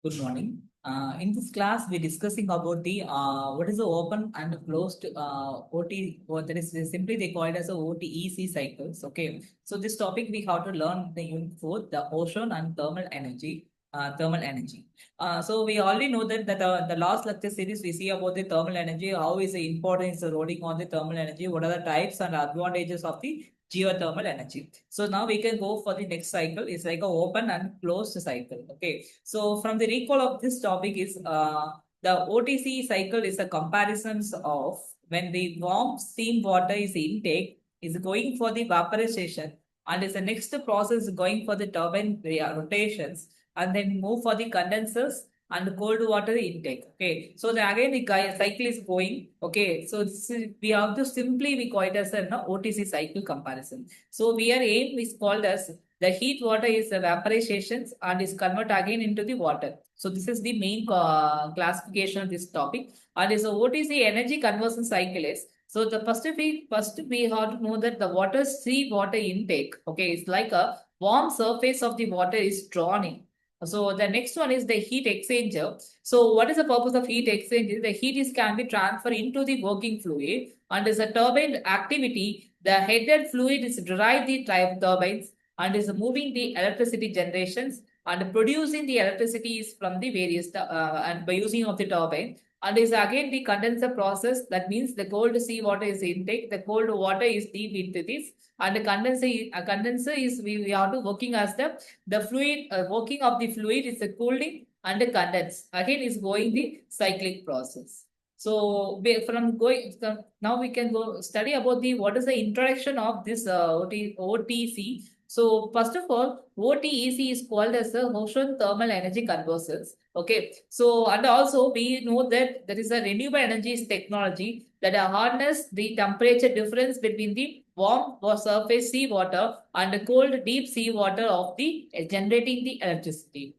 Good morning. In this class, we're discussing about the what is the open and closed OT, or that is simply they call it as a OTEC cycles. Okay, so this topic we have to learn the unit 4, the ocean and thermal energy. Thermal energy. So we already know that the last lecture series we see about the thermal energy, how is the importance of rolling on the thermal energy, what are the types and advantages of the geothermal energy. So now we can go for the next cycle. It's like a open and closed cycle. Okay. So from the recall of this topic is the OTC cycle is a comparisons of when the warm steam water is intake is going for the vaporization and is the next process going for the turbine rotations and then move for the condensers and cold water intake. Okay, so then again the cycle is going. Okay, so we have to simply we call it as an OTC cycle comparison. So we are aim is called as the heat water is the vaporization and is converted again into the water. So this is the main classification of this topic. And is a OTC energy conversion cycle is. So the first we have to know that the water sea water intake. Okay, it's like a warm surface of the water is drawn in. So the next one is the heat exchanger. So what is the purpose of heat exchanger? The heat is can be transferred into the working fluid and as a turbine activity, the headed fluid is drive the turbines and is moving the electricity generations and producing the electricity is from the various and by using of the turbine and is again the condenser process. That means the cold sea water is intake, the cold water is deep into this and the condenser is we are to working as the fluid working of the fluid is the cooling and the condense again is going the cyclic process. So from going now we can go study about the what is the introduction of this OTC. So first of all, OTEC is called as the ocean thermal energy converters. Okay. So and also we know that there is a renewable energies technology that harness the temperature difference between the warm or surface sea water and the cold deep sea water of the generating the electricity.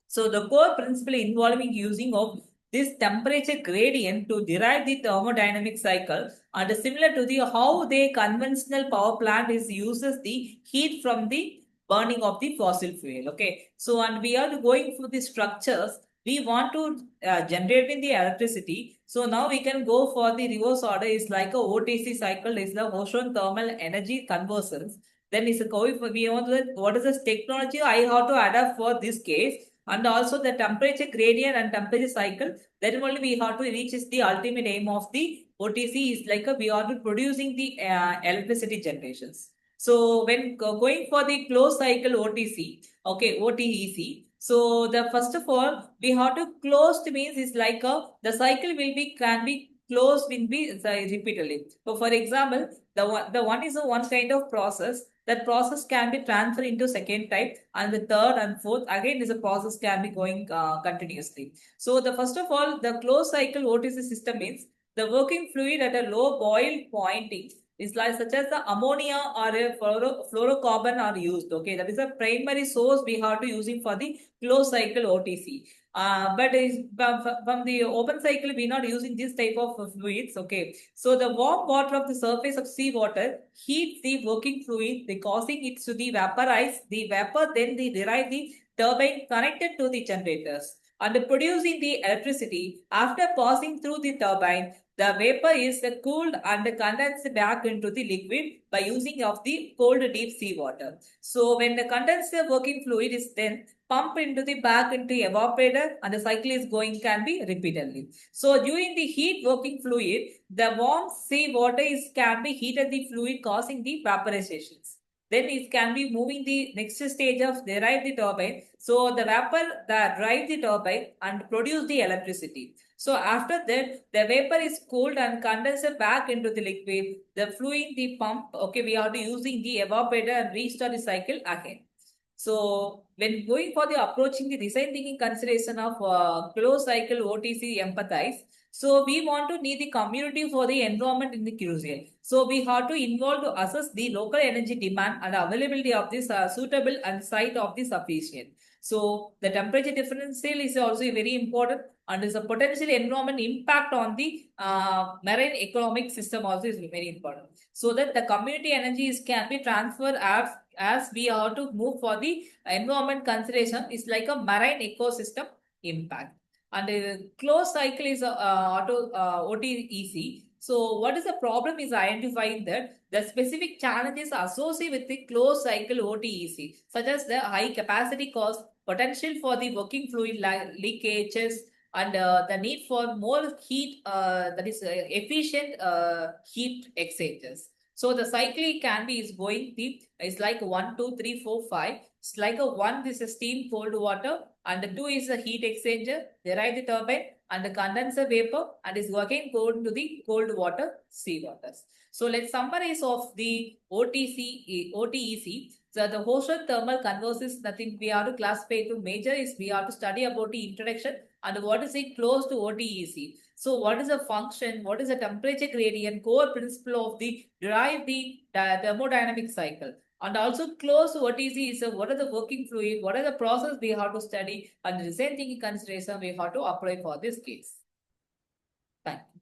So the core principle involving using of this temperature gradient to derive the thermodynamic cycle and similar to the how the conventional power plant is uses the heat from the burning of the fossil fuel. Okay. So and we are going through the structures. We want to generate in the electricity. So now we can go for the reverse order is like a OTC cycle is the ocean thermal energy conversions. Then is a we want that what is this technology I have to adapt for this case and also the temperature gradient and temperature cycle. Then only we have to reach is the ultimate aim of the OTC is like a, we are producing the electricity generations. So when going for the closed cycle OTC, okay, OTEC. So the first of all, we have to closed means is like a the cycle will be can be closed will be repeatedly. So for example, the one is a one kind of process that process can be transferred into second type and the third and fourth again is a process can be going continuously. So the first of all the closed cycle OTC system means the working fluid at a low boil point is like such as the ammonia or a fluorocarbon are used. Okay, that is a primary source we have to using for the closed cycle OTC. But is from the open cycle we not using this type of fluids. Okay, so the warm water of the surface of sea water heats the working fluid, they causing it to the vaporize the vapor, then they derive the turbine connected to the generators and producing the electricity. After passing through the turbine, the vapor is cooled and condensed back into the liquid by using of the cold deep sea water. So when the condensed working fluid is then pumped into the back into evaporator and the cycle is going can be repeatedly. So during the heat working fluid, the warm sea water is can be heated the fluid causing the vaporizations. Then it can be moving the next stage of derive the turbine. So the vapor that drive the turbine and produce the electricity. So after that, the vapor is cooled and condensed back into the liquid. The fluid, the pump, okay, we are using the evaporator and restart the cycle again. So when going for the approaching the design thinking consideration of closed cycle OTC empathize, so we want to need the community for the environment in the crucial. So we have to involve to assess the local energy demand and availability of this suitable and site of the sufficient. So the temperature differential is also very important and is a potential environment impact on the marine economic system also is very important. So that the community energy is can be transferred as we have to move for the environment consideration is like a marine ecosystem impact. And closed cycle is OTEC. So what is the problem is identifying that the specific challenges associated with the closed cycle OTEC, such as the high capacity cost, potential for the working fluid leakages, and the need for more heat, that is efficient heat exchangers. So the cycle can be is going deep. It's like 1, 2, 3, 4, 5. It's like a 1 is a steam cold water, and the 2 is a heat exchanger. They ride the turbine and the condenser vapor, and is again going to the cold water, sea waters. So let's summarize of the OTEC. So the Hosher thermal converses nothing we have to classify to major is we have to study about the introduction and what is it close to OTEC. So what is the function? What is the temperature gradient? Core principle of the derive the thermodynamic cycle. And also close OTC is what are the working fluid, what are the process we have to study, and the same thing in consideration we have to apply for this case. Thank you.